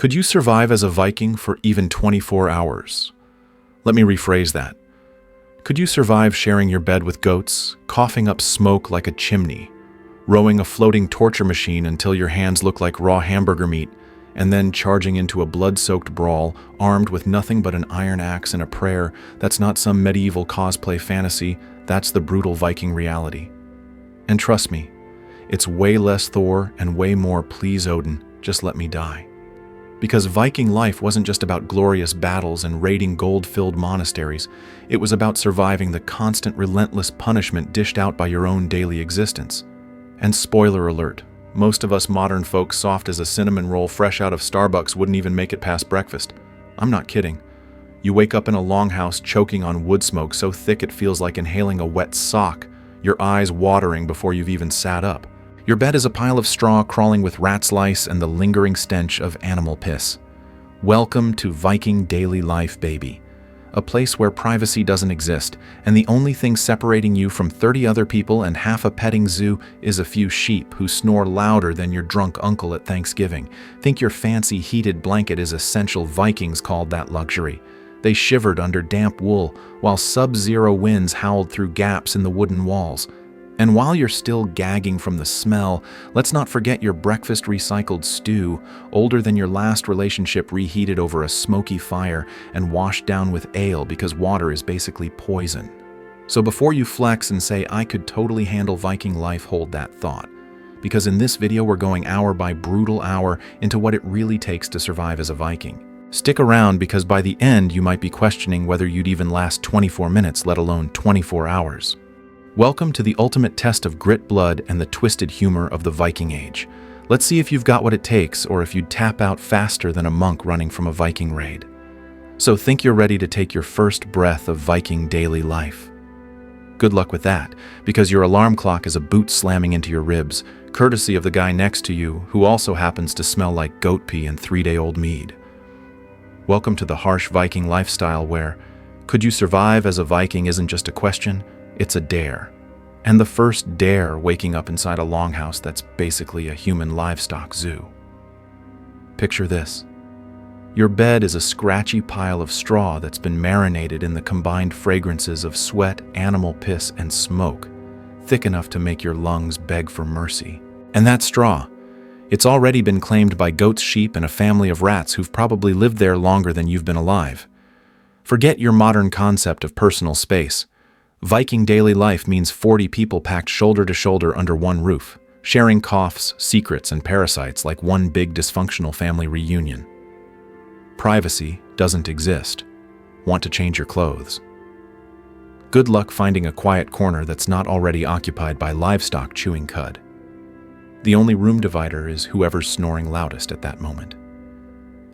Could you survive as a Viking for even 24 hours? Let me rephrase that. Could you survive sharing your bed with goats, coughing up smoke like a chimney, rowing a floating torture machine until your hands look like raw hamburger meat, and then charging into a blood-soaked brawl armed with nothing but an iron axe and a prayer? That's not some medieval cosplay fantasy, that's the brutal Viking reality. And trust me, it's way less Thor and way more please Odin, just let me die. Because Viking life wasn't just about glorious battles and raiding gold-filled monasteries, it was about surviving the constant, relentless punishment dished out by your own daily existence. And spoiler alert, most of us modern folks soft as a cinnamon roll fresh out of Starbucks wouldn't even make it past breakfast. I'm not kidding. You wake up in a longhouse choking on wood smoke so thick it feels like inhaling a wet sock, your eyes watering before you've even sat up. Your bed is a pile of straw crawling with rat's lice and the lingering stench of animal piss. Welcome to Viking daily life, baby. A place where privacy doesn't exist, and the only thing separating you from 30 other people and half a petting zoo is a few sheep who snore louder than your drunk uncle at Thanksgiving. Think your fancy heated blanket is essential. Vikings called that luxury. They shivered under damp wool while sub-zero winds howled through gaps in the wooden walls. And while you're still gagging from the smell, let's not forget your breakfast recycled stew, older than your last relationship reheated over a smoky fire and washed down with ale because water is basically poison. So before you flex and say, I could totally handle Viking life, hold that thought. Because in this video, we're going hour by brutal hour into what it really takes to survive as a Viking. Stick around because by the end, you might be questioning whether you'd even last 24 minutes, let alone 24 hours. Welcome to the ultimate test of grit, blood, and the twisted humor of the Viking Age. Let's see if you've got what it takes, or if you'd tap out faster than a monk running from a Viking raid. So think you're ready to take your first breath of Viking daily life. Good luck with that, because your alarm clock is a boot slamming into your ribs, courtesy of the guy next to you, who also happens to smell like goat pee and 3-day-old mead. Welcome to the harsh Viking lifestyle where, could you survive as a Viking isn't just a question, it's a dare. And the first dare, waking up inside a longhouse that's basically a human livestock zoo. Picture this. Your bed is a scratchy pile of straw that's been marinated in the combined fragrances of sweat, animal piss, and smoke, thick enough to make your lungs beg for mercy. And that straw, it's already been claimed by goats, sheep, and a family of rats who've probably lived there longer than you've been alive. Forget your modern concept of personal space. Viking daily life means 40 people packed shoulder to shoulder under one roof, sharing coughs, secrets, and parasites like one big dysfunctional family reunion. Privacy doesn't exist. Want to change your clothes? Good luck finding a quiet corner that's not already occupied by livestock chewing cud. The only room divider is whoever's snoring loudest at that moment.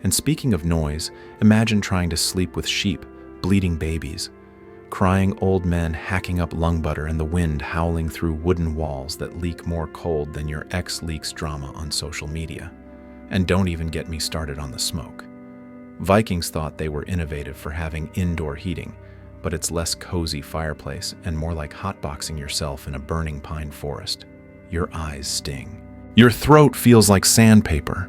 And speaking of noise, imagine trying to sleep with sheep, bleeding babies, crying old men hacking up lung butter, and the wind howling through wooden walls that leak more cold than your ex leaks drama on social media. And don't even get me started on the smoke. Vikings thought they were innovative for having indoor heating, but it's less cozy fireplace and more like hotboxing yourself in a burning pine forest. Your eyes sting. Your throat feels like sandpaper.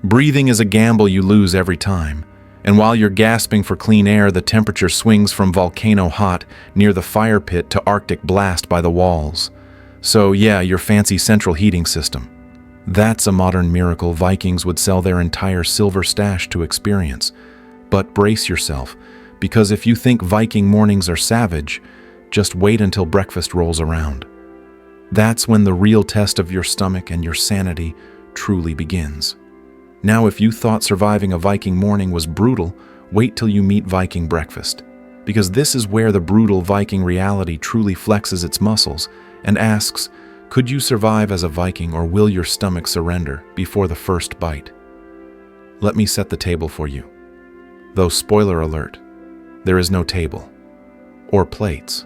Breathing is a gamble you lose every time. And while you're gasping for clean air, the temperature swings from volcano hot near the fire pit to Arctic blast by the walls. So yeah, your fancy central heating system. That's a modern miracle Vikings would sell their entire silver stash to experience. But brace yourself, because if you think Viking mornings are savage, just wait until breakfast rolls around. That's when the real test of your stomach and your sanity truly begins. Now, if you thought surviving a Viking morning was brutal, wait till you meet Viking breakfast. Because this is where the brutal Viking reality truly flexes its muscles and asks, could you survive as a Viking, or will your stomach surrender before the first bite? Let me set the table for you. Though spoiler alert, there is no table, or plates,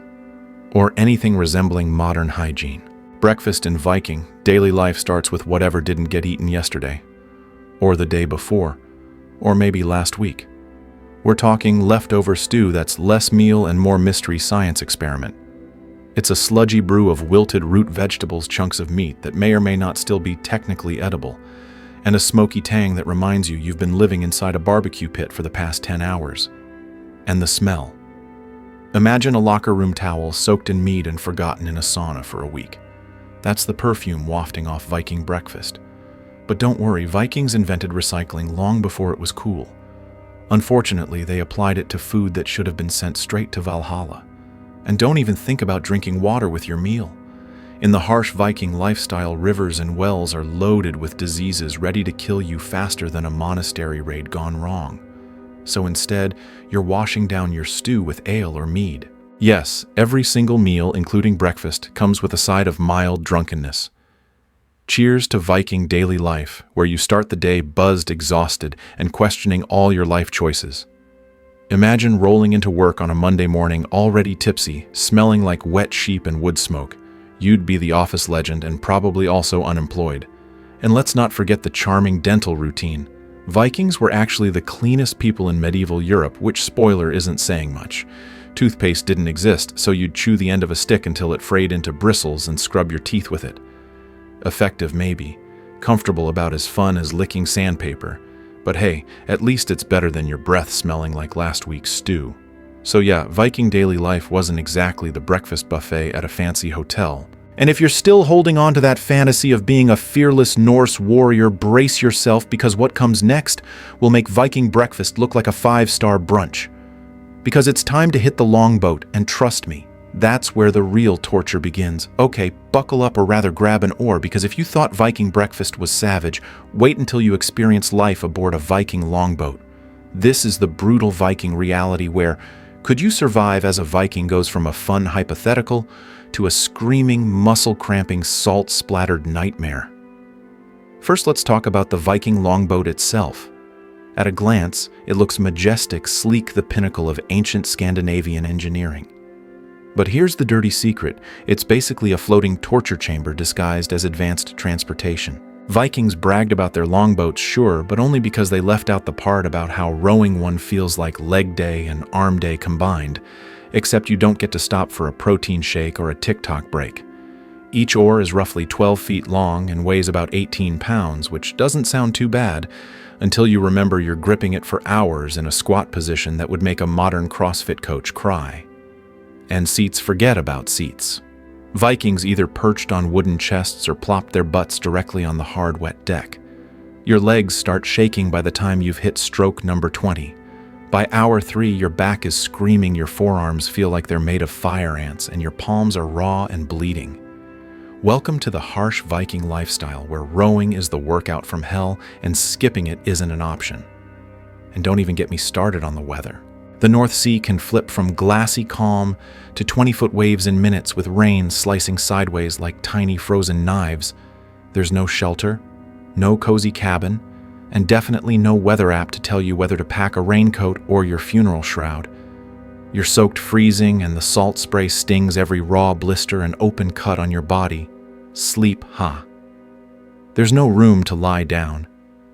or anything resembling modern hygiene. Breakfast in Viking daily life starts with whatever didn't get eaten yesterday, or the day before, or maybe last week. We're talking leftover stew that's less meal and more mystery science experiment. It's a sludgy brew of wilted root vegetables, chunks of meat that may or may not still be technically edible, and a smoky tang that reminds you you've been living inside a barbecue pit for the past 10 hours. And the smell. Imagine a locker room towel soaked in mead and forgotten in a sauna for a week. That's the perfume wafting off Viking breakfast. But don't worry, Vikings invented recycling long before it was cool. Unfortunately, they applied it to food that should have been sent straight to Valhalla. And don't even think about drinking water with your meal. In the harsh Viking lifestyle, rivers and wells are loaded with diseases ready to kill you faster than a monastery raid gone wrong. So instead, you're washing down your stew with ale or mead. Yes, every single meal, including breakfast, comes with a side of mild drunkenness. Cheers to Viking daily life, where you start the day buzzed, exhausted, and questioning all your life choices. Imagine rolling into work on a Monday morning already tipsy, smelling like wet sheep and wood smoke. You'd be the office legend and probably also unemployed. And let's not forget the charming dental routine. Vikings were actually the cleanest people in medieval Europe, which, spoiler, isn't saying much. Toothpaste didn't exist, so you'd chew the end of a stick until it frayed into bristles and scrub your teeth with it. Effective maybe, comfortable about as fun as licking sandpaper, but hey, at least it's better than your breath smelling like last week's stew. So yeah, Viking daily life wasn't exactly the breakfast buffet at a fancy hotel. And if you're still holding on to that fantasy of being a fearless Norse warrior, brace yourself, because what comes next will make Viking breakfast look like a 5-star brunch. Because it's time to hit the longboat, and trust me, that's where the real torture begins. Okay, buckle up, or rather grab an oar, because if you thought Viking breakfast was savage, wait until you experience life aboard a Viking longboat. This is the brutal Viking reality where could you survive as a Viking goes from a fun hypothetical to a screaming, muscle-cramping, salt-splattered nightmare. First, let's talk about the Viking longboat itself. At a glance, it looks majestic, sleek, the pinnacle of ancient Scandinavian engineering. But here's the dirty secret. It's basically a floating torture chamber disguised as advanced transportation. Vikings bragged about their longboats, sure, but only because they left out the part about how rowing one feels like leg day and arm day combined, except you don't get to stop for a protein shake or a TikTok break. Each oar is roughly 12 feet long and weighs about 18 pounds, which doesn't sound too bad until you remember you're gripping it for hours in a squat position that would make a modern CrossFit coach cry. And seats, forget about seats. Vikings either perched on wooden chests or plopped their butts directly on the hard, wet deck. Your legs start shaking by the time you've hit stroke number 20. By hour 3, your back is screaming, your forearms feel like they're made of fire ants, and your palms are raw and bleeding. Welcome to the harsh Viking lifestyle, where rowing is the workout from hell and skipping it isn't an option. And don't even get me started on the weather. The North Sea can flip from glassy calm to 20-foot waves in minutes, with rain slicing sideways like tiny frozen knives. There's no shelter, no cozy cabin, and definitely no weather app to tell you whether to pack a raincoat or your funeral shroud. You're soaked freezing, and the salt spray stings every raw blister and open cut on your body. Sleep, huh? There's no room to lie down.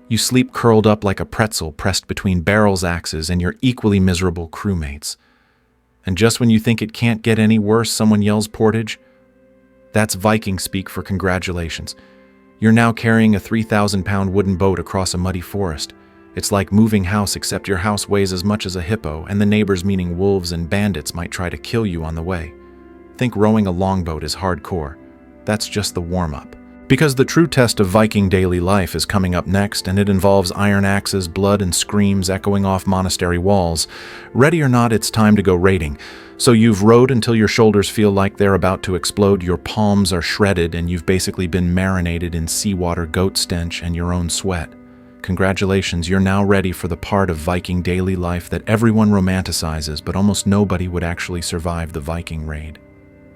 You sleep curled up like a pretzel pressed between barrels axes and your equally miserable crewmates. And just when you think it can't get any worse, someone yells portage. That's Viking speak for congratulations. You're now carrying a 3,000-pound wooden boat across a muddy forest. It's like moving house, except your house weighs as much as a hippo, and the neighbors, meaning wolves and bandits, might try to kill you on the way. Think rowing a longboat is hardcore. That's just the warm-up. Because the true test of Viking daily life is coming up next, and it involves iron axes, blood, and screams echoing off monastery walls. Ready or not, it's time to go raiding. So you've rowed until your shoulders feel like they're about to explode, your palms are shredded, and you've basically been marinated in seawater, goat stench, and your own sweat. Congratulations, you're now ready for the part of Viking daily life that everyone romanticizes, but almost nobody would actually survive the Viking raid.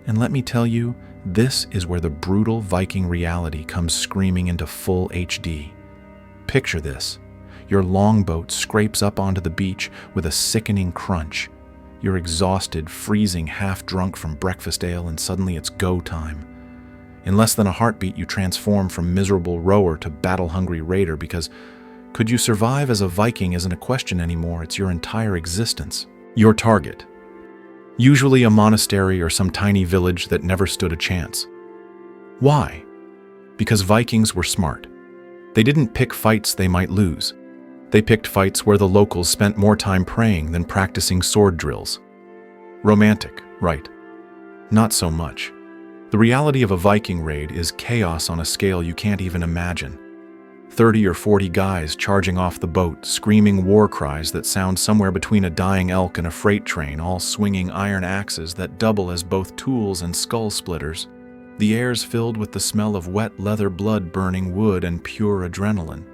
And let me tell you, this is where the brutal Viking reality comes screaming into full HD. Picture this. Your longboat scrapes up onto the beach with a sickening crunch. You're exhausted, freezing, half-drunk from breakfast ale, and suddenly it's go time. In less than a heartbeat, you transform from miserable rower to battle-hungry raider, because could you survive as a Viking isn't a question anymore, it's your entire existence. Your target. Usually a monastery or some tiny village that never stood a chance. Why? Because Vikings were smart. They didn't pick fights they might lose. They picked fights where the locals spent more time praying than practicing sword drills. Romantic, right? Not so much. The reality of a Viking raid is chaos on a scale you can't even imagine. 30 or 40 guys charging off the boat, screaming war cries that sound somewhere between a dying elk and a freight train, all swinging iron axes that double as both tools and skull splitters. The air's filled with the smell of wet leather, blood burning wood, and pure adrenaline.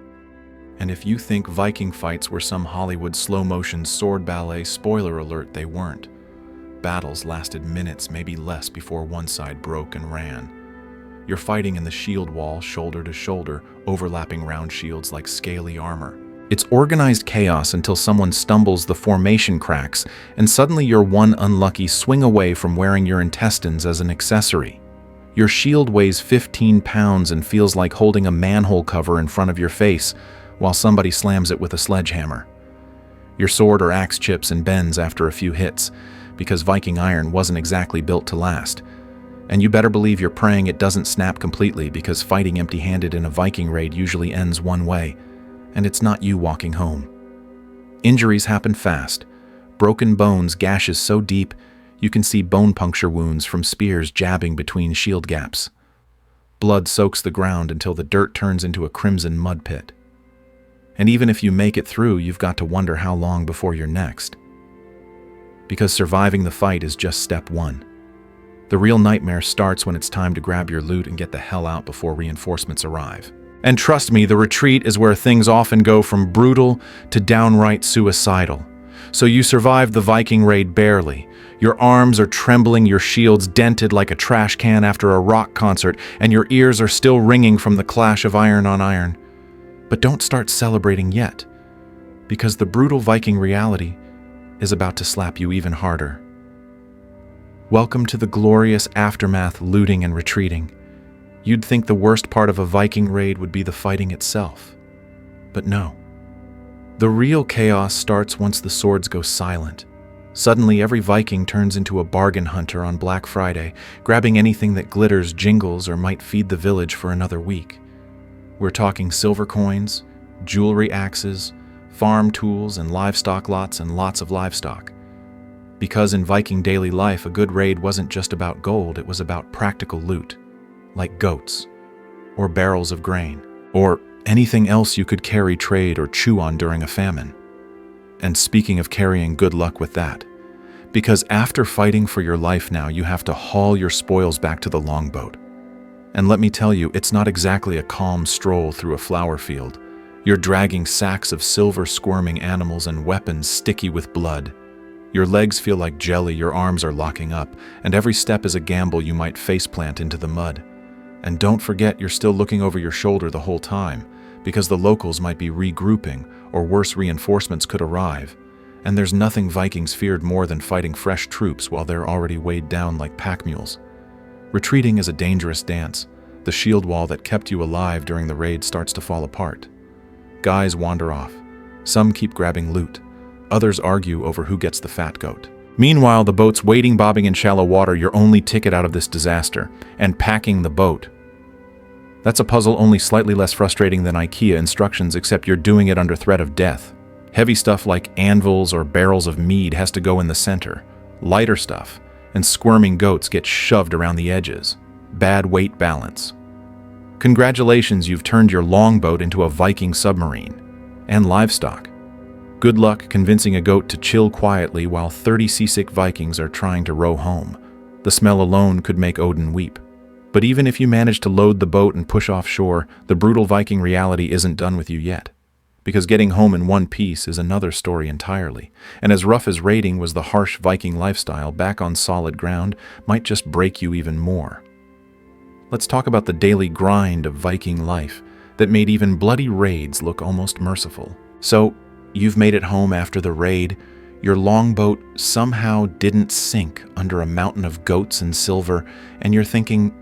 And if you think Viking fights were some Hollywood slow-motion sword ballet, spoiler alert, they weren't. Battles lasted minutes, maybe less, before one side broke and ran. You're fighting in the shield wall, shoulder to shoulder, overlapping round shields like scaly armor. It's organized chaos until someone stumbles, the formation cracks, and suddenly you're one unlucky swing away from wearing your intestines as an accessory. Your shield weighs 15 pounds and feels like holding a manhole cover in front of your face while somebody slams it with a sledgehammer. Your sword or axe chips and bends after a few hits, because Viking iron wasn't exactly built to last. And you better believe you're praying it doesn't snap completely, because fighting empty-handed in a Viking raid usually ends one way, and it's not you walking home. Injuries happen fast. Broken bones, gashes so deep you can see bone puncture wounds from spears jabbing between shield gaps. Blood soaks the ground until the dirt turns into a crimson mud pit. And even if you make it through, you've got to wonder how long before you're next. Because surviving the fight is just step one. The real nightmare starts when it's time to grab your loot and get the hell out before reinforcements arrive. And trust me, the retreat is where things often go from brutal to downright suicidal. So you survive the Viking raid barely. Your arms are trembling, your shields dented like a trash can after a rock concert, and your ears are still ringing from the clash of iron on iron. But don't start celebrating yet, because the brutal Viking reality is about to slap you even harder. Welcome to the glorious aftermath, looting and retreating. You'd think the worst part of a Viking raid would be the fighting itself. But no. The real chaos starts once the swords go silent. Suddenly, every Viking turns into a bargain hunter on Black Friday, grabbing anything that glitters, jingles, or might feed the village for another week. We're talking silver coins, jewelry axes, farm tools, and livestock lots and lots of livestock. Because in Viking daily life, a good raid wasn't just about gold, it was about practical loot, like goats, or barrels of grain, or anything else you could carry, trade, or chew on during a famine. And speaking of carrying, good luck with that. Because after fighting for your life now, you have to haul your spoils back to the longboat. And let me tell you, it's not exactly a calm stroll through a flower field. You're dragging sacks of silver squirming animals and weapons sticky with blood. Your legs feel like jelly, your arms are locking up, and every step is a gamble you might faceplant into the mud. And don't forget, you're still looking over your shoulder the whole time, because the locals might be regrouping, or worse, reinforcements could arrive. And there's nothing Vikings feared more than fighting fresh troops while they're already weighed down like pack mules. Retreating is a dangerous dance. The shield wall that kept you alive during the raid starts to fall apart. Guys wander off. Some keep grabbing loot. Others argue over who gets the fat goat. Meanwhile, the boat's waiting, bobbing in shallow water, your only ticket out of this disaster, and packing the boat. That's a puzzle only slightly less frustrating than IKEA instructions, except you're doing it under threat of death. Heavy stuff like anvils or barrels of mead has to go in the center. Lighter stuff and squirming goats get shoved around the edges. Bad weight balance. Congratulations, you've turned your longboat into a Viking submarine. And livestock. Good luck convincing a goat to chill quietly while 30 seasick Vikings are trying to row home. The smell alone could make Odin weep. But even if you manage to load the boat and push offshore, the brutal Viking reality isn't done with you yet. Because getting home in one piece is another story entirely. And as rough as raiding was the harsh Viking lifestyle, back on solid ground might just break you even more. Let's talk about the daily grind of Viking life that made even bloody raids look almost merciful. So, you've made it home after the raid. Your longboat somehow didn't sink under a mountain of goats and silver, and you're thinking,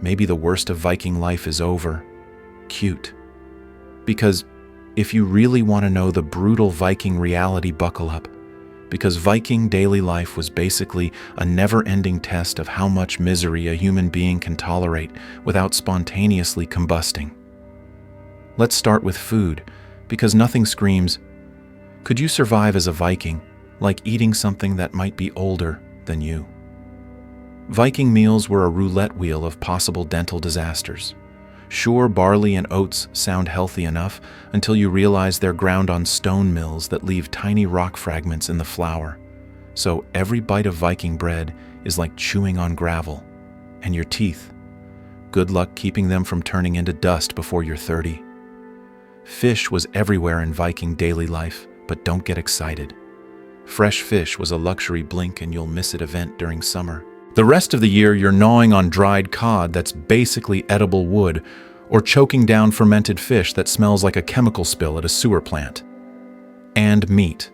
maybe the worst of Viking life is over. Cute. Because if you really want to know the brutal Viking reality, buckle up. Because Viking daily life was basically a never-ending test of how much misery a human being can tolerate without spontaneously combusting. Let's start with food, because nothing screams, "Could you survive as a Viking?" like eating something that might be older than you. Viking meals were a roulette wheel of possible dental disasters. Sure, barley and oats sound healthy enough until you realize they're ground on stone mills that leave tiny rock fragments in the flour. So every bite of Viking bread is like chewing on gravel. And your teeth, good luck keeping them from turning into dust before you're 30. Fish was everywhere in Viking daily life, but don't get excited. Fresh fish was a luxury blink and you'll miss it event during summer. The rest of the year, you're gnawing on dried cod that's basically edible wood, or choking down fermented fish that smells like a chemical spill at a sewer plant. And meat.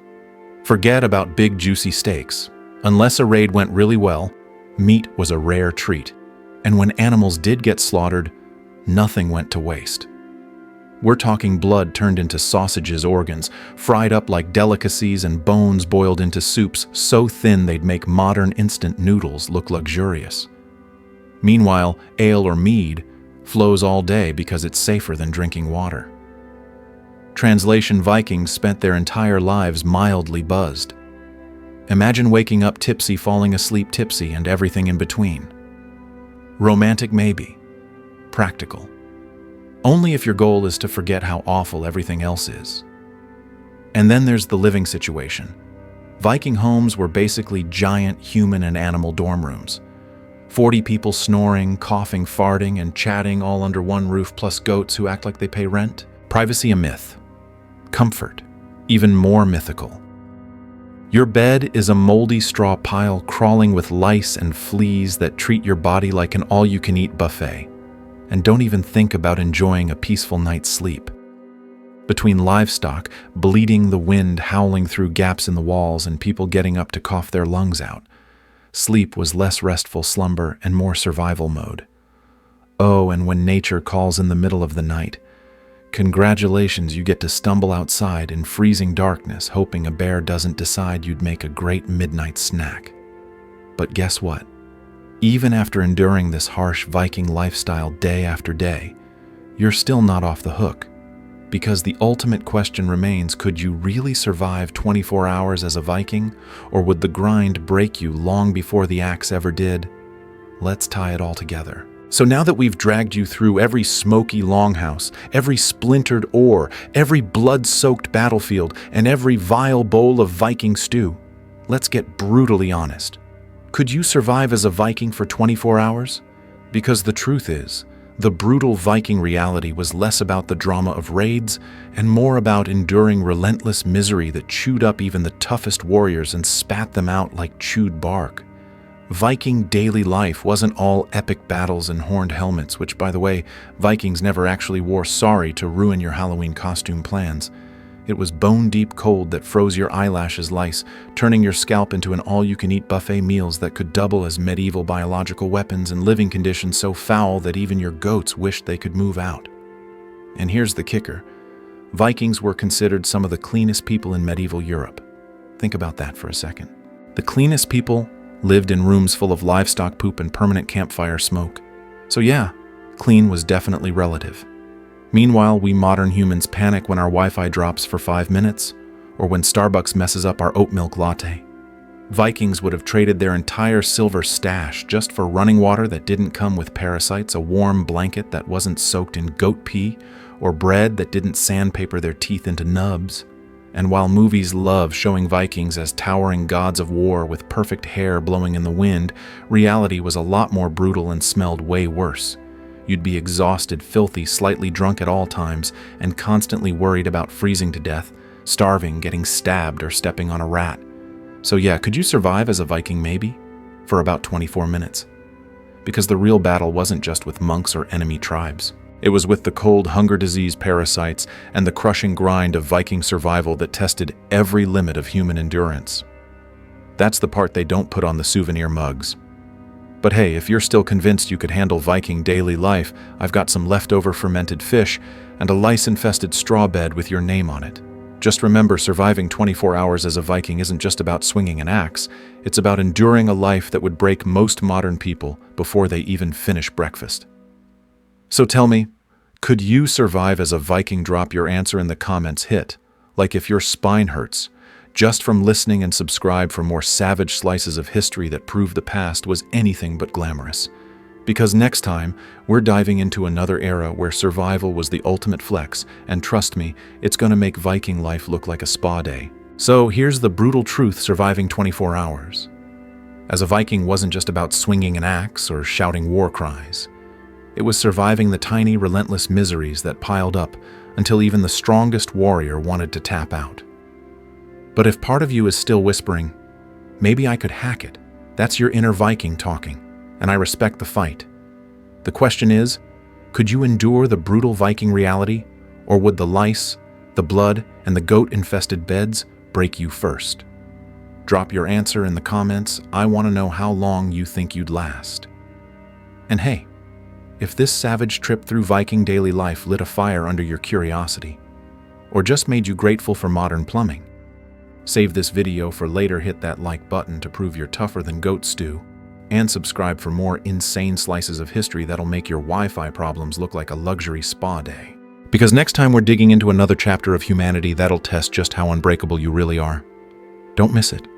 Forget about big juicy steaks. Unless a raid went really well, meat was a rare treat. And when animals did get slaughtered, nothing went to waste. We're talking blood turned into sausages, organs, fried up like delicacies, and bones boiled into soups so thin they'd make modern instant noodles look luxurious. Meanwhile, ale or mead flows all day because it's safer than drinking water. Translation: Vikings spent their entire lives mildly buzzed. Imagine waking up tipsy, falling asleep tipsy, and everything in between. Romantic maybe. Practical. Only if your goal is to forget how awful everything else is. And then there's the living situation. Viking homes were basically giant human and animal dorm rooms. 40 people snoring, coughing, farting, and chatting all under one roof, plus goats who act like they pay rent. Privacy a myth. Comfort, even more mythical. Your bed is a moldy straw pile crawling with lice and fleas that treat your body like an all-you-can-eat buffet. And don't even think about enjoying a peaceful night's sleep. Between livestock, bleeding, the wind howling through gaps in the walls, and people getting up to cough their lungs out, sleep was less restful slumber and more survival mode. Oh, and when nature calls in the middle of the night, congratulations, you get to stumble outside in freezing darkness, hoping a bear doesn't decide you'd make a great midnight snack. But guess what? Even after enduring this harsh Viking lifestyle day after day, you're still not off the hook. Because the ultimate question remains, could you really survive 24 hours as a Viking, or would the grind break you long before the axe ever did? Let's tie it all together. So now that we've dragged you through every smoky longhouse, every splintered oar, every blood-soaked battlefield, and every vile bowl of Viking stew, let's get brutally honest. Could you survive as a Viking for 24 hours? Because the truth is, the brutal Viking reality was less about the drama of raids and more about enduring relentless misery that chewed up even the toughest warriors and spat them out like chewed bark. Viking daily life wasn't all epic battles and horned helmets, which, by the way, Vikings never actually wore, sorry to ruin your Halloween costume plans. It was bone-deep cold that froze your eyelashes lice, turning your scalp into an all-you-can-eat buffet meals that could double as medieval biological weapons, and living conditions so foul that even your goats wished they could move out. And here's the kicker. Vikings were considered some of the cleanest people in medieval Europe. Think about that for a second. The cleanest people lived in rooms full of livestock poop and permanent campfire smoke. So yeah, clean was definitely relative. Meanwhile, we modern humans panic when our Wi-Fi drops for 5 minutes, or when Starbucks messes up our oat milk latte. Vikings would have traded their entire silver stash just for running water that didn't come with parasites, a warm blanket that wasn't soaked in goat pee, or bread that didn't sandpaper their teeth into nubs. And while movies love showing Vikings as towering gods of war with perfect hair blowing in the wind, reality was a lot more brutal and smelled way worse. You'd be exhausted, filthy, slightly drunk at all times, and constantly worried about freezing to death, starving, getting stabbed, or stepping on a rat. So yeah, could you survive as a Viking maybe? For about 24 minutes. Because the real battle wasn't just with monks or enemy tribes. It was with the cold hunger disease parasites and the crushing grind of Viking survival that tested every limit of human endurance. That's the part they don't put on the souvenir mugs. But hey, if you're still convinced you could handle Viking daily life, I've got some leftover fermented fish and a lice-infested straw bed with your name on it. Just remember, surviving 24 hours as a Viking isn't just about swinging an axe. It's about enduring a life that would break most modern people before they even finish breakfast. So tell me, Could you survive as a Viking? Drop your answer in the comments. Hit like if your spine hurts just from listening, and subscribe for more savage slices of history that prove the past was anything but glamorous. Because next time, we're diving into another era where survival was the ultimate flex, and trust me, it's gonna make Viking life look like a spa day. So here's the brutal truth: surviving 24 hours as a Viking wasn't just about swinging an axe or shouting war cries. It was surviving the tiny, relentless miseries that piled up until even the strongest warrior wanted to tap out. But if part of you is still whispering, maybe I could hack it, that's your inner Viking talking, and I respect the fight. The question is, could you endure the brutal Viking reality, or would the lice, the blood, and the goat-infested beds break you first? Drop your answer in the comments. I want to know how long you think you'd last. And hey, if this savage trip through Viking daily life lit a fire under your curiosity, or just made you grateful for modern plumbing, save this video for later, hit that like button to prove you're tougher than goat stew, and subscribe for more insane slices of history that'll make your Wi-Fi problems look like a luxury spa day. Because next time we're digging into another chapter of humanity that'll test just how unbreakable you really are. Don't miss it.